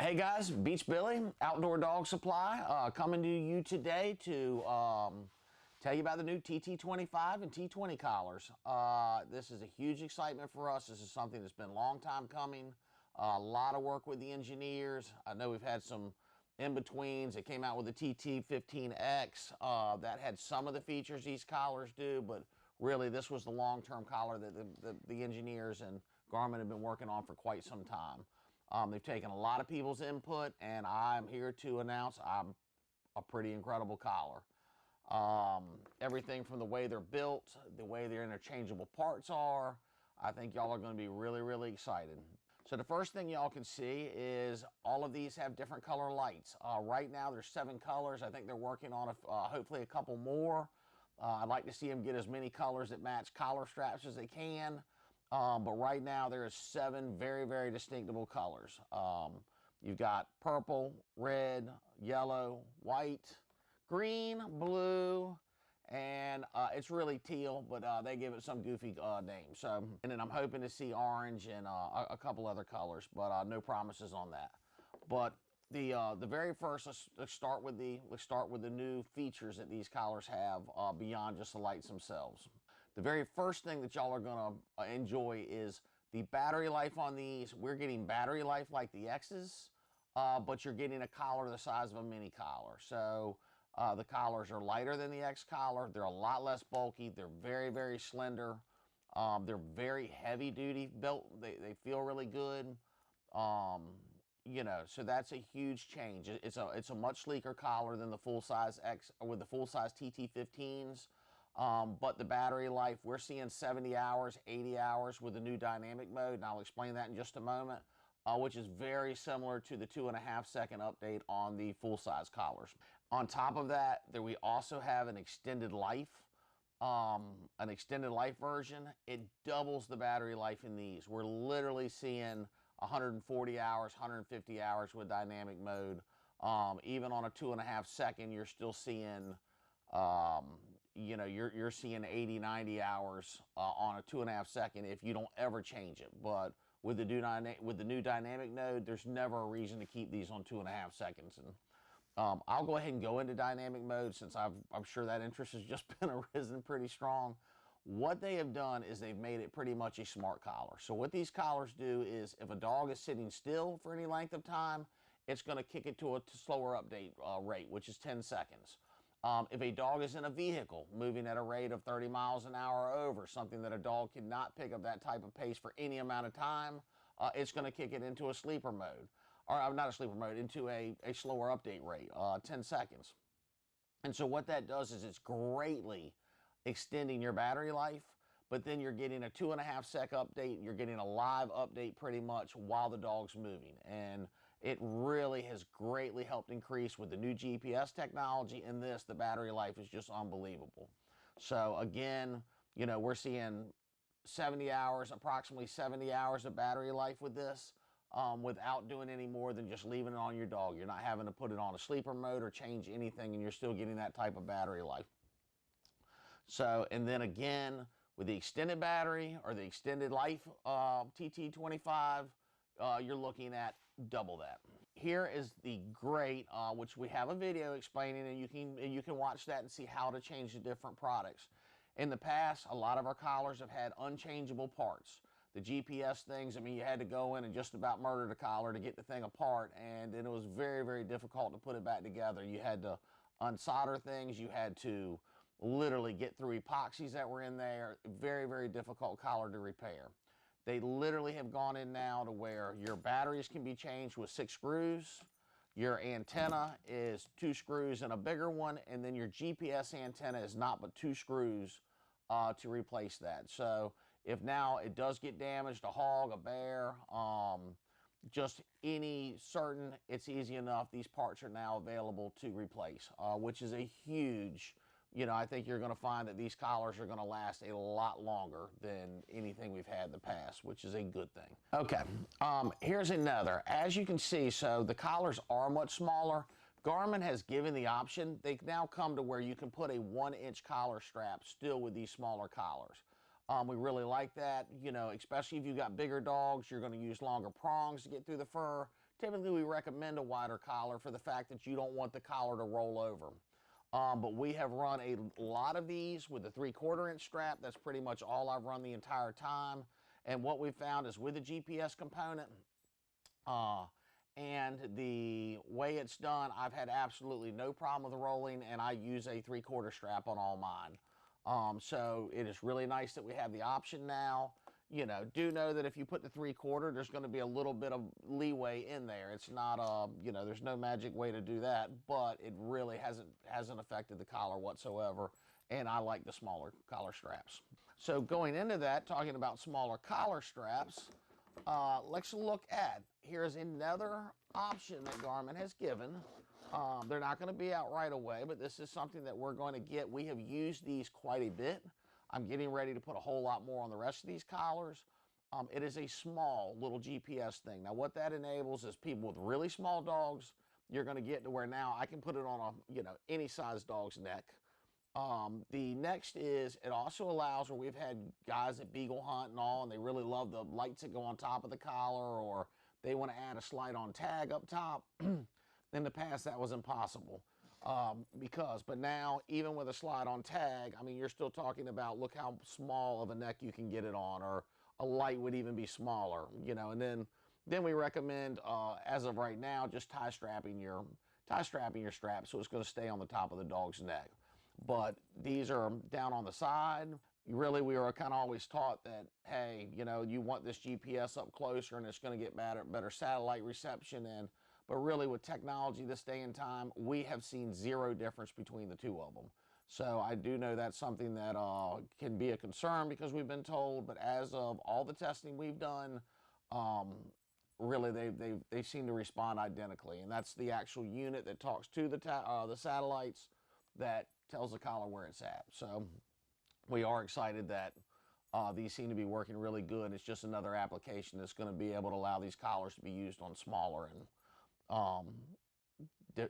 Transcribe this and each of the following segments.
Hey guys, Beach Billy, Outdoor Dog Supply, coming to you today to tell you about the new TT25 and T20 collars. This is a huge excitement for us. This is something that's been a long time coming. A lot of work with the engineers. I know we've had some in-betweens. It came out with the TT15X that had some of the features these collars do, but really this was the long-term collar that the engineers and Garmin have been working on for quite some time. They've taken a lot of people's input, and I'm here to announce I'm a pretty incredible collar. Everything from the way they're built, the way their interchangeable parts are, I think y'all are going to be really, really excited. So the first thing y'all can see is all of these have different color lights. Right now there's 7 colors. I think they're working on hopefully a couple more. I'd like to see them get as many colors that match collar straps as they can. But right now there is 7 very, very distinctive colors. You've got purple, red, yellow, white, green, blue, and it's really teal, but they give it some goofy name. So, and then I'm hoping to see orange and a couple other colors, but no promises on that. But the very first, let's start with the new features that these collars have beyond just the lights themselves. The very first thing that y'all are gonna enjoy is the battery life on these. We're getting battery life like the X's, but you're getting a collar the size of a mini collar. So the collars are lighter than the X collar. They're a lot less bulky. They're very, very slender. They're very heavy duty built. They feel really good. You know, so that's a huge change. It's a much sleeker collar than the full size X with the full size TT15s. But the battery life, we're seeing 70 hours, 80 hours with the new dynamic mode, and I'll explain that in just a moment, which is very similar to the 2.5-second update on the full size collars. On top of that, we also have an extended life version. It doubles the battery life in these. We're literally seeing 140 hours, 150 hours with dynamic mode. Even on a 2.5-second, you're still seeing, you know, you're seeing 80, 90 hours on a 2.5-second if you don't ever change it. But with the new dynamic mode, there's never a reason to keep these on 2.5 seconds. And I'll go ahead and go into dynamic mode since I'm sure that interest has just been arisen pretty strong. What they have done is they've made it pretty much a smart collar. So what these collars do is if a dog is sitting still for any length of time, it's going to kick it to a slower update rate, which is 10 seconds. If a dog is in a vehicle moving at a rate of 30 miles an hour or over, something that a dog cannot pick up that type of pace for any amount of time, it's going to kick it into a sleeper mode. Or not a sleeper mode, into a slower update rate, 10 seconds. And so what that does is it's greatly extending your battery life, but then you're getting a 2.5-sec update. You're getting a live update pretty much while the dog's moving. And it really has greatly helped increase with the new GPS technology. And the battery life is just unbelievable. So again, you know, we're seeing 70 hours, approximately 70 hours of battery life with this. Without doing any more than just leaving it on your dog. You're not having to put it on a sleeper mode or change anything, and you're still getting that type of battery life. So, and then again, with the extended battery or the extended life TT25, you're looking at double that. Here is the great, which we have a video explaining, and you can watch that and see how to change the different products. In the past, a lot of our collars have had unchangeable parts. The GPS things, I mean, you had to go in and just about murder the collar to get the thing apart, and it was very, very difficult to put it back together. You had to unsolder things. You had to literally get through epoxies that were in there. Very, very difficult collar to repair. They literally have gone in now to where your batteries can be changed with 6 screws. Your antenna is 2 screws and a bigger one, and then your GPS antenna is not but 2 screws to replace that. So if now it does get damaged, a hog, a bear, just any certain, it's easy enough. These parts are now available to replace, which is a huge, you know, I think you're going to find that these collars are going to last a lot longer than anything we've had in the past, which is a good thing. Okay, here's another. As you can see, so the collars are much smaller. Garmin has given the option. They now come to where you can put a 1-inch collar strap still with these smaller collars. We really like that, you know, especially if you've got bigger dogs, you're going to use longer prongs to get through the fur. typically we recommend a wider collar for the fact that you don't want the collar to roll over. But we have run a lot of these with a 3/4 inch strap. That's pretty much all I've run the entire time. And what we found is with a GPS component, and the way it's done, I've had absolutely no problem with the rolling, and I use a 3/4 strap on all mine. So it is really nice that we have the option now. You know, do know that if you put the 3/4, there's going to be a little bit of leeway in there. It's not you know, there's no magic way to do that, but it really hasn't affected the collar whatsoever. And I like the smaller collar straps. So going into that, talking about smaller collar straps, let's look at, here's another option that Garmin has given. They're not going to be out right away, but this is something that we're going to get. We have used these quite a bit. I'm getting ready to put a whole lot more on the rest of these collars. It is a small little GPS thing. Now what that enables is people with really small dogs, you're going to get to where now I can put it on a, you know, any size dog's neck. The next is, it also allows, where we've had guys that beagle hunt and all, and they really love the lights that go on top of the collar, or they want to add a slide-on tag up top. In the past, that was impossible. But now, even with a slide-on tag, I mean, you're still talking about, look how small of a neck you can get it on, or a light would even be smaller, you know. And then we recommend, as of right now, just tie strapping your strap so it's going to stay on the top of the dog's neck. But these are down on the side. Really, we were kind of always taught that, hey, you know, you want this GPS up closer and it's going to get better satellite reception. But really, with technology this day and time, we have seen zero difference between the two of them. So I do know that's something that can be a concern, because we've been told, but as of all the testing we've done, really they seem to respond identically. And that's the actual unit that talks to the satellites that tells the collar where it's at. So we are excited that these seem to be working really good. It's just another application that's going to be able to allow these collars to be used on smaller and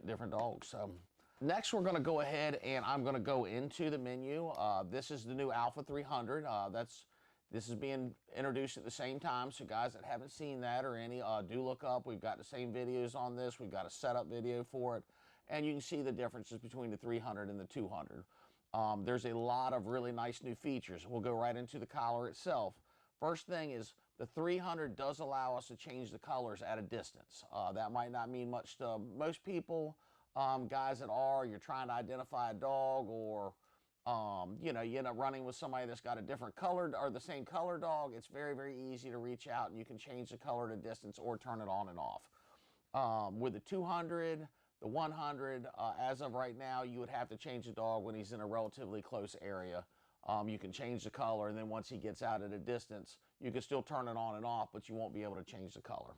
different dogs. So next, we're going to go ahead and I'm going to go into the menu. This is the new Alpha 300. This is being introduced at the same time. So guys that haven't seen that or any, do look up. We've got the same videos on this. We've got a setup video for it. And you can see the differences between the 300 and the 200. There's a lot of really nice new features. We'll go right into the collar itself. First thing is, the 300 does allow us to change the colors at a distance. That might not mean much to most people. Guys that you're trying to identify a dog, or you know, you end up running with somebody that's got a different color or the same color dog, it's very, very easy to reach out and you can change the color at a distance or turn it on and off. With the 200, the 100, as of right now, you would have to change the dog when he's in a relatively close area. You can change the color, and then once he gets out at a distance, you can still turn it on and off, but you won't be able to change the color.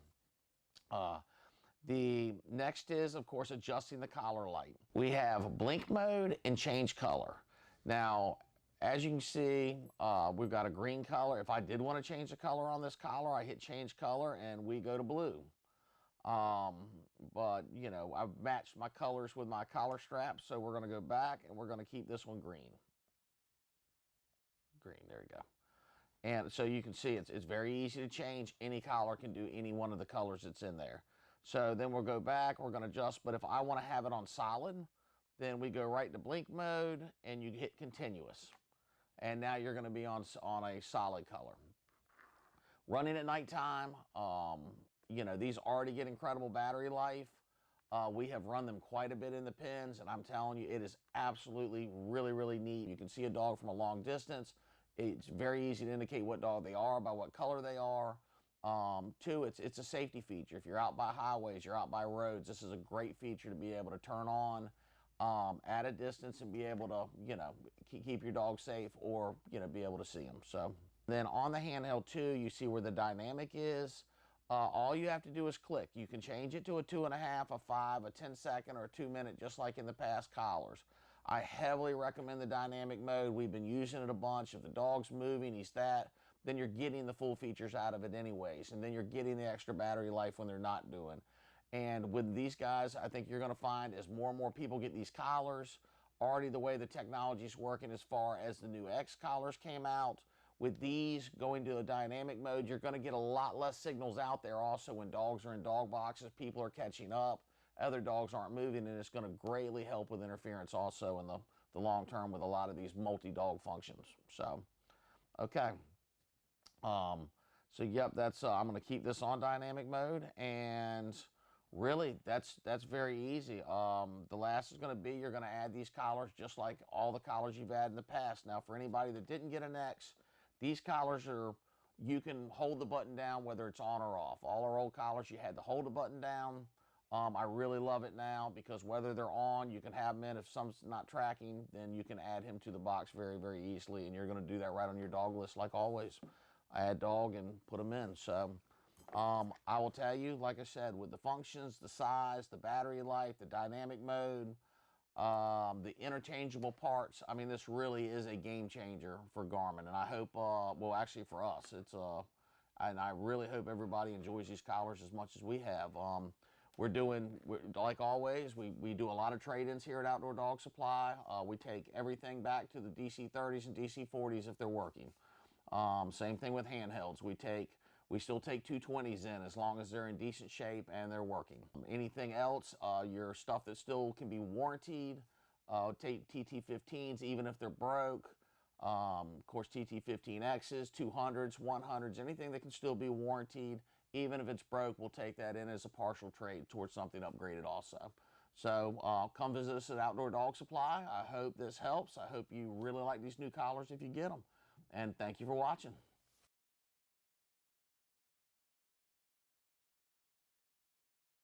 The next is, of course, adjusting the collar light. We have blink mode and change color. Now, as you can see, we've got a green color. If I did want to change the color on this collar, I hit change color and we go to blue. But you know, I've matched my colors with my collar straps, so we're going to go back and we're going to keep this one green. There you go. And so you can see it's very easy to change. Any collar can do any one of the colors that's in there. So then we'll go back, we're going to adjust, but if I want to have it on solid, then we go right to blink mode and you hit continuous. And now you're going to be on a solid color. Running at nighttime, you know, these already get incredible battery life. We have run them quite a bit in the pens, and I'm telling you, it is absolutely really, really neat. You can see a dog from a long distance. It's very easy to indicate what dog they are by what color they are. Two, it's a safety feature. If you're out by highways, you're out by roads, this is a great feature to be able to turn on at a distance and be able to, you know, keep your dog safe, or, you know, be able to see them. So then on the handheld too, you see where the dynamic is. All you have to do is click. You can change it to a 2.5, a 5, a 10-second, or a 2-minute, just like in the past collars. I heavily recommend the dynamic mode. We've been using it a bunch. If the dog's moving, then you're getting the full features out of it anyways. And then you're getting the extra battery life when they're not doing. And with these guys, I think you're going to find as more and more people get these collars, already the way the technology is working as far as the new X collars came out, with these going to a dynamic mode, you're going to get a lot less signals out there also when dogs are in dog boxes. People are catching up. Other dogs aren't moving, and it's going to greatly help with interference also in the long term with a lot of these multi-dog functions. So, okay. So yep, that's I'm going to keep this on dynamic mode, and really that's very easy. The last is going to be, you're going to add these collars just like all the collars you've had in the past. Now, for anybody that didn't get an X, these collars are, you can hold the button down whether it's on or off. All our old collars, you had to hold the button down. I really love it now because whether they're on, you can have them in. If some's not tracking, then you can add him to the box very, very easily, and you're going to do that right on your dog list like always. Add dog and put them in. So I will tell you, like I said, with the functions, the size, the battery life, the dynamic mode, the interchangeable parts, I mean, this really is a game changer for Garmin, and I hope, well, actually for us, it's and I really hope everybody enjoys these collars as much as we have. Like always, we do a lot of trade-ins here at Outdoor Dog Supply. We take everything back to the DC30s and DC40s if they're working. Same thing with handhelds. We still take 220s in as long as they're in decent shape and they're working. Anything else, your stuff that still can be warranted, take TT15s even if they're broke. Of course, TT15Xs, 200s, 100s, anything that can still be warranted, even if it's broke, we'll take that in as a partial trade towards something upgraded also. So come visit us at Outdoor Dog Supply. I hope this helps. I hope you really like these new collars if you get them. And thank you for watching.